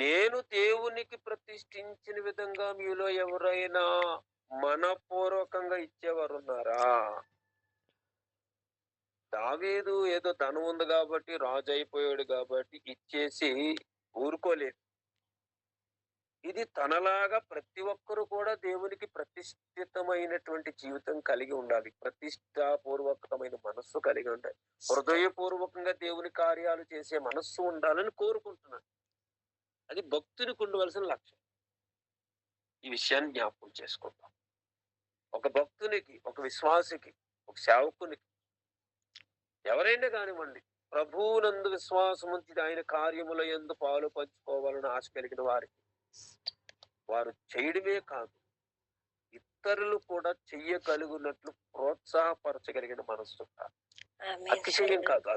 నేను దేవునికి ప్రతిష్ఠించిన విధంగా మీలో ఎవరైనా మనపూర్వకంగా ఇచ్చేవారు ఉన్నారా? దావీదు ఏదో ధనం ఉంది కాబట్టి, రాజు అయిపోయాడు కాబట్టి ఇచ్చేసి ఊరుకోలేదు. ఇది తనలాగా ప్రతి ఒక్కరు కూడా దేవునికి ప్రతిష్ఠితమైనటువంటి జీవితం కలిగి ఉండాలి. ప్రతిష్టాపూర్వకమైన మనస్సు కలిగి ఉండాలి. హృదయపూర్వకంగా దేవుని కార్యాలు చేసే మనస్సు ఉండాలని కోరుకుంటున్నాను. అది భక్తునికి ఉండవలసిన లక్ష్యం. ఈ విషయాన్ని జ్ఞాపకం చేసుకుంటాం. ఒక భక్తునికి, ఒక విశ్వాసికి, ఒక సేవకునికి, ఎవరైనా కానివ్వండి, ప్రభువునందు విశ్వాసం ఉంచి ఆయన కార్యముల యందు పాలు పంచుకోవాలని ఆశ కలిగిన వారికి, వారు చేయడమే కాదు ఇతరులు కూడా చెయ్యగలుగునట్లు ప్రోత్సాహపరచగలిగిన మనస్సు. అతిశయం కాదు.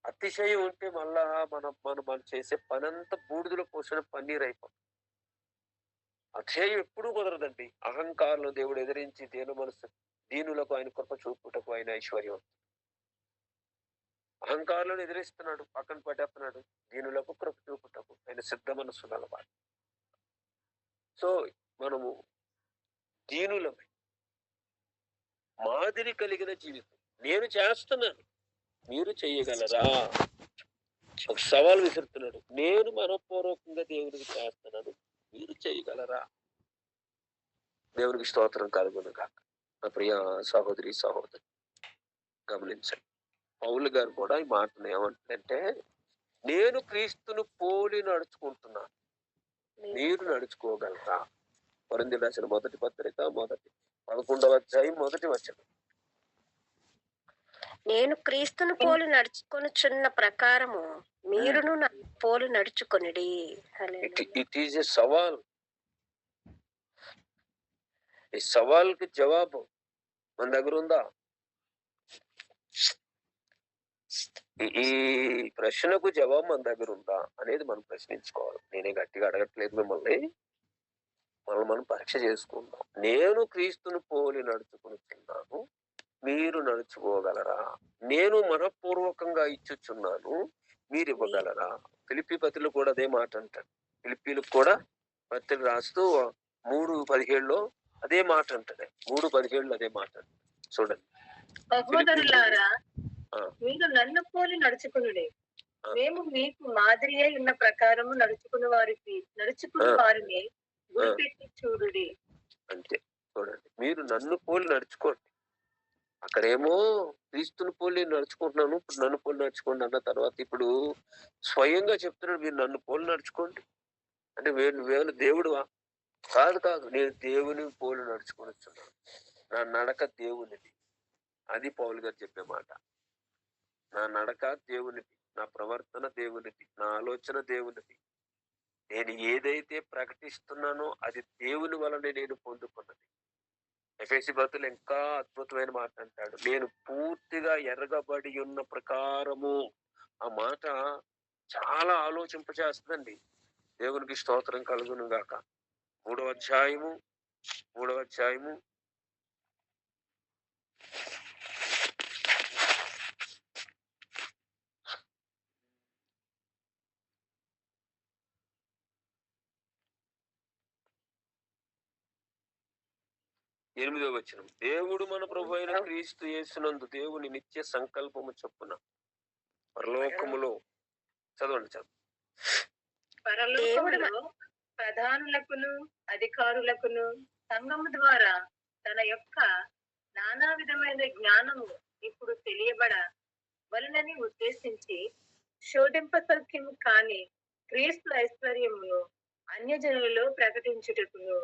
అతిశయం ఉంటే మళ్ళా మనం చేసే పనంతా బూడిదలో పోసిన పన్నీర్ అయిపోతుంది. అతిశయం ఎప్పుడూ కుదరదండి. అహంకారంలో దేవుడు ఎదిరించి దీనులకు ఆయన కృప చూపుటకు ఆయన ఐశ్వర్యం. అహంకారులను ఎదిరిస్తున్నాడు, పక్కన పట్టేస్తున్నాడు. దీనులకు కృప చూపుటకు ఆయన సిద్ధ మనస్సు గలవాడు. సో మనము దీనులమై మాదిరి కలిగిన జీవితం నేను చేస్తున్నాను, మీరు చెయ్యగలరా? ఒక సవాల్ విసురుతున్నాడు. నేను మనపూర్వకంగా దేవునికి చేస్తున్నాను, మీరు చేయగలరా? దేవునికి స్తోత్రం కలుగును గాక. నా ప్రియ సహోదరి సహోదరి గమనించండి, పౌలు గారు కూడా ఈ మాటను ఏమంటారంటే, నేను క్రీస్తును పోలి నడుచుకుంటున్నాను, మీరు నడుచుకోగలరా? కొరింథీయులకు రాసిన మొదటి పత్రిక 11వ అధ్యాయం 1వ వచనం. నేను క్రీస్తును పోలి నడుచుకొనుచున్న ప్రకారము మీరును పోలి నడుచుకొనిడి. ఇట్ ఈజ్ ఎ సవాల్. ఈ సవాల్కి జవాబు మన దగ్గర ఉందా? ఈ ప్రశ్నకు జవాబు మన దగ్గర ఉందా అనేది మనం ప్రశ్నించుకోవాలి. నేనే గట్టిగా అడగట్లేదు మిమ్మల్ని, మనం పరీక్ష చేసుకుందాం. నేను క్రీస్తును పోలి నడుచుకుంటున్నాను, మీరు నడుచుకోగలరా? నేను మనపూర్వకంగా ఇచ్చుచున్నాను, మీరు ఇవ్వగలరా? ఫిలిప్పీ పత్రికలో కూడా అదే మాట అంటాడు. ఫిలిప్పీలకు కూడా పత్రిక రాస్తూ 3:17 అదే మాట అంటాడు. 3:17 అదే మాట అంటాడు. చూడండి, సహోదరులారా, మీరు నన్ను పోలి నడుచుకునుడే, మేము మీకు మాదిరి అయి ఉన్న ప్రకారము నడుచుకున్న వారిని గురిపెట్టి చూడుడి. అంతే. చూడండి, మీరు నన్ను పోలి నడుచుకోండి. అక్కడేమో క్రీస్తుని పోలి నడుచుకుంటున్నాను, ఇప్పుడు నన్ను పోలి నడుచుకోండి అన్న తర్వాత ఇప్పుడు స్వయంగా చెప్తున్నాడు, మీరు నన్ను పోలి నడుచుకోండి. అంటే నువ్వేమైనా దేవుడువా? కాదు, నేను దేవుని పోలి నడుచుకొని నా నడక దేవునిది. అది పౌలు గారు చెప్పే మాట. నా నడక దేవునిది, నా ప్రవర్తన దేవునిది, నా ఆలోచన దేవునిది. నేను ఏదైతే ప్రకటిస్తున్నానో అది దేవుని వలనే నేను పొందుకున్నది. ఎఫెసీ పత్రికలో ఇంకా అద్భుతమైన మాట అంటాడు, నేను పూర్తిగా ఎరగబడి ఉన్న ప్రకారము. ఆ మాట చాలా ఆలోచింపచేస్తుందండి. దేవునికి స్తోత్రం కలుగును గాక. 3వ అధ్యాయము 8వ వచనం. దేవుడు మన ప్రభు అయిన క్రీస్తు యేసునందు దేవుని నిత్య సంకల్పము చొప్పున పరలోకములో చదవండి. పరలోకములో ప్రధానులకును అధికారులకును సంఘము ద్వారా తన యొక్క నానా విధమైన జ్ఞానము ఇప్పుడు తెలియబడ వలనని ఉద్దేశించి శోధింపసఖ్యము కాని క్రీస్తు ఐశ్వర్యమును అన్యజనులలో ప్రకటించుటకును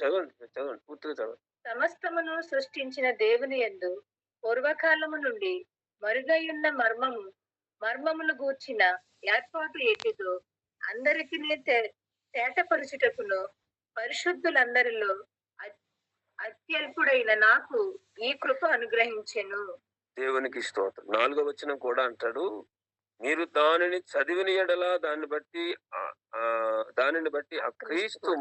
చదవండి పూర్తిగా చదవండి. సమస్తమును సృష్టించిన దేవుని యందు పూర్వకాలము నుండి మరుగైయున్న మర్మమును గూర్చిన ఏర్పాటు ఎట్టిదో అందరికీ తేటపరుచుటకును పరిశుద్ధులందరిలో అత్యల్పుడైన నాకు ఈ కృప అనుగ్రహించెను. దేవునికి స్తోత్రం. 4వ వచనం కూడా అంటాడు, మీరు దానిని చదివిన ఎడల దానిని బట్టి ఆ క్రీస్తు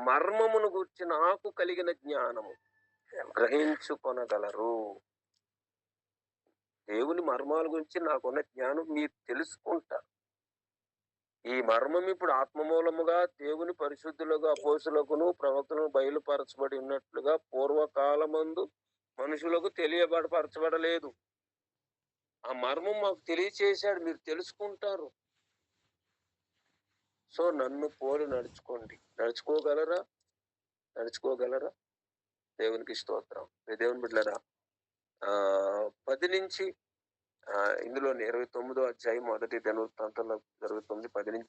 మర్మమును గురించి నాకు కలిగిన జ్ఞానము గ్రహించుకొనగలరు. దేవుని మర్మాల గురించి నాకున్న జ్ఞానం మీరు తెలుసుకుంటారు. ఈ మర్మం ఇప్పుడు ఆత్మమూలముగా దేవుని పరిశుద్ధులుగా అపోస్తులకును ప్రవక్తలను బయలుపరచబడి ఉన్నట్లుగా పూర్వకాలమందు మనుషులకు తెలియబడపరచబడలేదు. ఆ మర్మం మాకు తెలియచేశాడు, మీరు తెలుసుకుంటారు. సో నన్ను పోలి నడుచుకోండి. నడుచుకోగలరా? దేవునికి స్తోత్రం. దేవుని బిడ్డలారా, 10 నుంచి ఇందులోని 29వ అధ్యాయం మొదటి దినవృత్తాంతంలో 10 నుంచి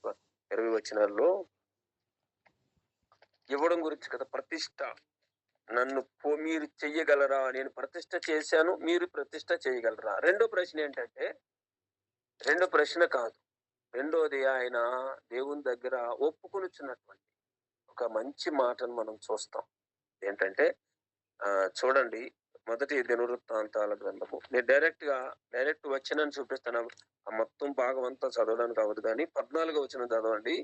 20 వచనాల్లో ఇవ్వడం గురించి కదా. ప్రతిష్ట, మీరు చెయ్యగలరా? నేను ప్రతిష్ట చేశాను, మీరు ప్రతిష్ట చేయగలరా? రెండో ప్రశ్న ఏంటంటే, రెండో ప్రశ్న కాదు, రెండోది ఆయన దేవుని దగ్గర ఒప్పుకొనిచ్చినటువంటి ఒక మంచి మాటను మనం చూస్తాం. ఏంటంటే చూడండి, మొదటి దినవృత్తాంతాల గ్రంథము. నేను డైరెక్ట్ వచనాన్ని చూపిస్తాను. ఆ మొత్తం భాగం అంతా చదవడానికి అవ్వదు, కానీ 14వ వచనం చదవండి.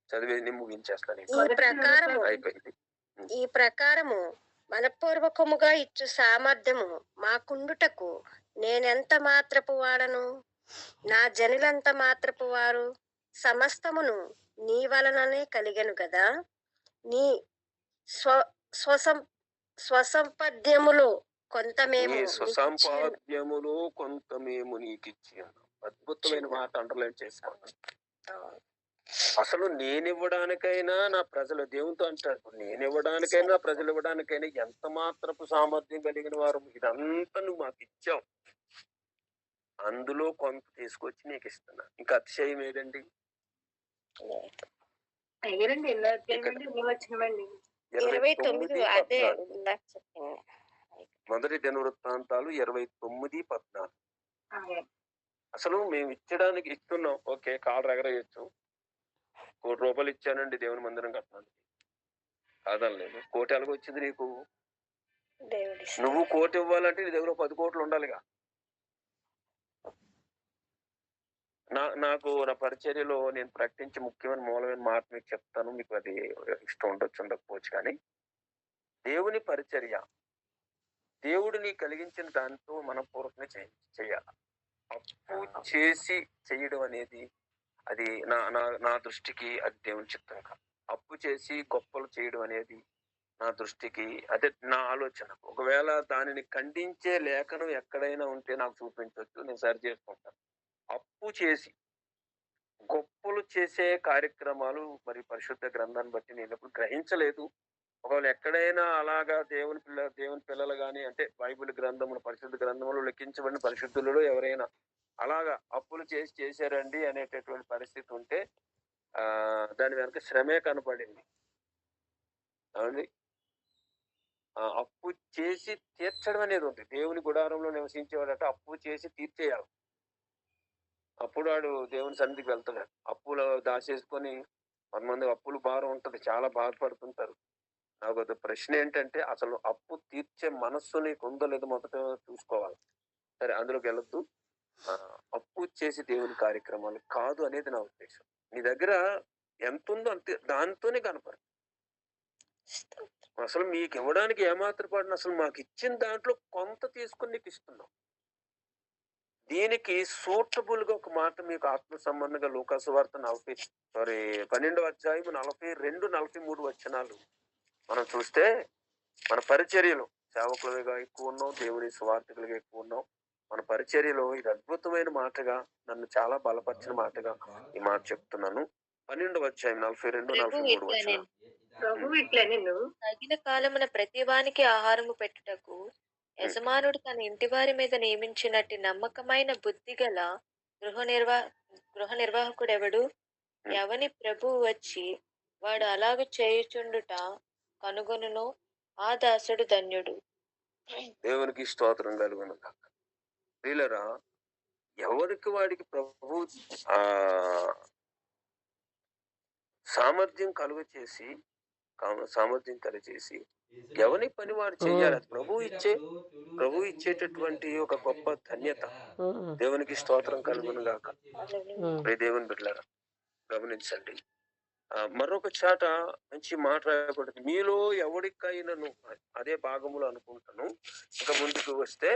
చదివేది ముగించేస్తాను. అయిపోయింది. ఈ ప్రకారము మనపూర్వకముగా ఇచ్చు సామర్థ్యము మాకుండుటకు నేనెంత మాత్రపు వాడను, నా జనులంత మాత్రపు వారు, సమస్తమును నీ వలననే కలిగెను కదా. స్వ స్వసం స్వసంపద్యములో కొంత నీ మేము స్వసంపాద్యములో కొంత మేము నీకిచ్చి ఉన్నాం. అద్భుతమైన మాట అండర్లైన్ చేసుకోండి. అసలు నేనివ్వడానికైనా నా ప్రజలు దేవునితో అంటాడు, నేనివ్వడానికైనా ప్రజలు ఇవ్వడానికైనా ఎంత మాత్రపు సామర్థ్యం కలిగిన వారు, ఇదంతా నువ్వు మాకు ఇచ్చావు, అందులో కొంత తీసుకొచ్చి నీకు ఇస్తున్నా. ఇంకా అతిశయం ఏదండి? 29 అదే 29:14. ఇందాక చెప్పింది. మొదటి దినవృత్తాంతాలు 29:14. అసలు మేము ఇచ్చడానికి ఇస్తున్నాం, ఓకే, కాళ్ళు ఎగరేయచ్చు. ₹1,00,00,000 ఇచ్చానండి దేవుని మందిరం కట్టడానికి, కాదనలేదు. 1,00,00,000 ఎలాగో వచ్చింది నీకు? దేవుడి ఇష్టం. నువ్వు 1,00,00,000 ఇవ్వాలంటే నీ దగ్గర 10 కోట్లు ఉండాలిగా. నాకు నా పరిచర్యలో నేను ప్రకటించే ముఖ్యమైన మూలమైన మాట మీకు చెప్తాను. మీకు అది ఇష్టం ఉండొచ్చు ఉండకపోవచ్చు, కానీ దేవుని పరిచర్య దేవుడిని కలిగించిన దాంతో మనపూర్వకంగా చేయాలి. అప్పు చేసి చేయడం అనేది అది నా నా నా దృష్టికి అది దేవుని చిత్తం కాదు. అప్పు చేసి గొప్పలు చేయడం అనేది నా దృష్టికి అదే నా ఆలోచన. ఒకవేళ దానిని ఖండించే లేఖనం ఎక్కడైనా ఉంటే నాకు చూపించవచ్చు, నేను సరి చేసుకుంటాను. అప్పు చేసి గొప్పలు చేసే కార్యక్రమాలు మరి పరిశుద్ధ గ్రంథాన్ని బట్టి నేను ఎప్పుడు గ్రహించలేదు. ఒకవేళ ఎక్కడైనా అలాగా దేవుని పిల్లలు గాని, అంటే బైబిల్ గ్రంథములు పరిశుద్ధ గ్రంథములు లెక్కించబడిన పరిశుద్ధులలో ఎవరైనా అలాగా అప్పులు చేశారండి అనేటటువంటి పరిస్థితి ఉంటే దాని వెనక శ్రమే కనపడింది. అవునండి. అప్పు చేసి తీర్చడం అనేది ఉంది. దేవుని గుడారంలో నివసించేవాడట అప్పు చేసి తీర్చేయాలి. అప్పుడు వాడు దేవుని సన్నిధికి వెళ్తాడు. అప్పులు దాచేసుకొని కొంతమంది అప్పులు భారం ఉంటది, చాలా బాధపడుతుంటారు. నాకు ఒక ప్రశ్న ఏంటంటే, అసలు అప్పు తీర్చే మనస్సు నీకు ఉందో లేదో మొదట చూసుకోవాలి. సరే, అందులోకి వెళ్ళొద్దు. అప్పు చేసి దేవుని కార్యక్రమాలు కాదు అనేది నా ఉద్దేశం. నీ దగ్గర ఎంత ఉందో అంతే, దాంతోనే కనపడు. అసలు మీకు ఇవ్వడానికి ఏమాత్రం పడిన అసలు మాకు ఇచ్చిన దాంట్లో కొంత తీసుకుని నీకు ఇస్తున్నాం. దీనికి సూటబుల్ గా ఒక మాట మీకు ఆత్మ సంబంధంగా లూకాసు వార్త 12వ అధ్యాయం 42-43 వచనాలు మనం చూస్తే, మన పరిచర్యలో సేవకులుగా ఎక్కువ ఉన్నాం, దేవుని సువార్థకులుగా ఎక్కువ ఉన్నాం. మన పరిచర్యలో ఇది అద్భుతమైన మాటగా, నన్ను చాలా బలపరిచిన మాటగా ఈ మాట చెప్తున్నాను. 12వ అధ్యాయం 42-43 వచనాలు. తగిన కాలమున ప్రతివానికి ఆహారము పెట్టుటకు యజమానుడు తన ఇంటివారి మీద నియమించినట్టు నమ్మకమైన బుద్ధి గల గృహ నిర్వాహకుడెవడు? ఎవని ప్రభువు వచ్చి వాడు అలాగ చేయుచుండుట కనుగొనును, ఆ దాసుడు ధన్యుడు. దేవునికి స్తోత్రం కలుగును గాక. ప్రియులారా, ఎవరికి వాడికి ప్రభు సామర్థ్యం కలిగచేసి ఎవరి పని వాడు చెయ్యాలి. అది ప్రభు ఇచ్చేటటువంటి ఒక గొప్ప ధన్యత. దేవునికి స్తోత్రం కలుగును గాక. దేవుని బిడ్డలారా గమనించండి. మరొక చాట మంచి మాట రాయబడింది, మీలో ఎవరికైనాను, అదే భాగములు అనుకుంటాను, ఇంకా ముందుకు వస్తే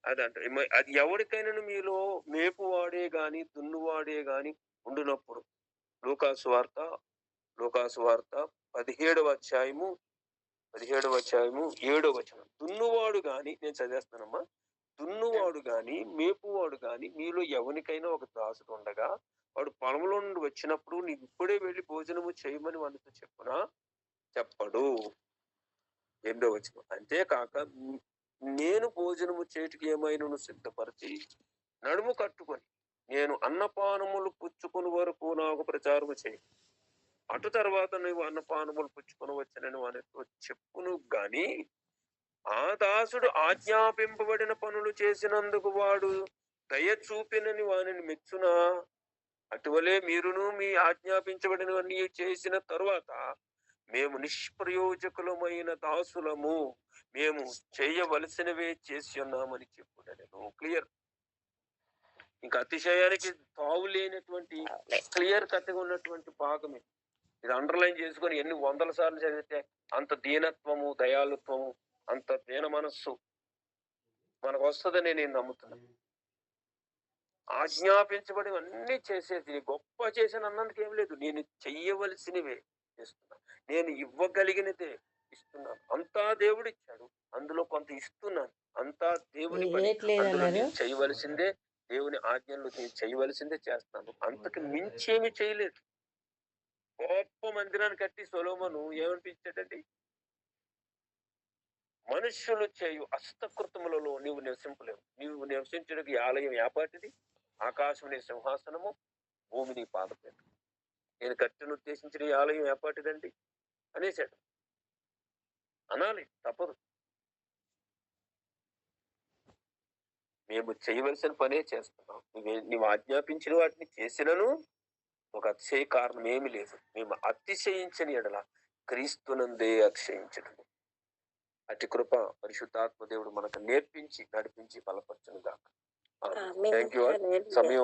అది ఎవరికైనాను మీలో మేపువాడే గాని దున్నువాడే గాని ఉండునప్పుడు. లూకాసు వార్త 17వ అధ్యాయము 7వ వచనం. దున్నువాడు గాని, నేను చదివేస్తానమ్మా, దున్నువాడు గాని మేపువాడు గాని మీలో ఎవరికైనా ఒక దాసుడు ఉండగా వాడు పొలంలో నుండి వచ్చినప్పుడు నీకు ఇప్పుడే వెళ్ళి భోజనము చేయమని వాడితో చెప్పడు. 8వ వచనం. అంతేకాక నేను భోజనము చేటికి ఏమైనా సిద్ధపరిచి నడుము కట్టుకొని నేను అన్నపానములు పుచ్చుకుని వరకు నాకు ప్రచారము చేయి. అటు తర్వాత నువ్వు అన్నపానములు పుచ్చుకొని వచ్చినని వానితో చెప్పును గాని, ఆ దాసుడు ఆజ్ఞాపింపబడిన పనులు చేసినందుకు వాడు దయ చూపినని వానిని మెచ్చునా? అటువలే మీరును మీ ఆజ్ఞాపించబడినవన్నీ చేసిన తరువాత మేము నిష్ప్రయోజకులమైన దాసులము, మేము చేయవలసినవే చేసి ఉన్నామని చెప్పుడను. క్లియర్. ఇంకా అతిశయానికి తావు లేనటువంటి క్లియర్ కట్గా ఉన్నటువంటి భాగం ఇది అండర్లైన్ చేసుకొని ఎన్ని 100 సార్లు చదివితే అంత దీనత్వము, దయాళుత్వము, అంత దీన మనస్సు మనకు వస్తుందని నేను నమ్ముతున్నాను. ఆజ్ఞాపించబడి అన్ని చేసేది గొప్ప చేసిన అన్నందుకు ఏం లేదు, నేను చెయ్యవలసినవే చేస్తున్నా, నేను ఇవ్వగలిగినదే ఇస్తున్నాను. అంతా దేవుడు ఇచ్చాడు, అందులో కొంత ఇస్తున్నాను. అంతా దేవుని పని. ఏట్లేదు అందులో అన్నారు. నేను చేయవలసిందే, దేవుని ఆజ్ఞలు నేను చేయవలసిందే చేస్తాను. అంతకు మించేమి చేయలేదు. గొప్ప మందిరాన్ని కట్టి సొలొమోను ఏమనిపించాడండి? మనుష్యులు చేయు హస్తకృతములలో నీవు నివసింపలేవు. నీవు నివసించడానికి ఆలయం ఏపాటిది? ఆకాశం నీ సింహాసనము, భూమి నీ పాదపీఠం. నేను కట్టను ఉద్దేశించిన ఈ ఆలయం ఏపాటిదండి అనేసాడు. అనాలి, తప్పదు. మేము చేయవలసిన పనే చేస్తున్నాం. నీవు ఆజ్ఞాపించిన వాటిని చేసినను ఒక అతిశయ కారణం ఏమి లేదు. మేము అతిశయించని ఎడల క్రీస్తునందే అతిశయించడం. అతి కృప పరిశుద్ధాత్మ దేవుడు మనకు నేర్పించి నడిపించి బలపరచును గాక. ఆమేన్. Thank you. హల్లెలూయా. సమయం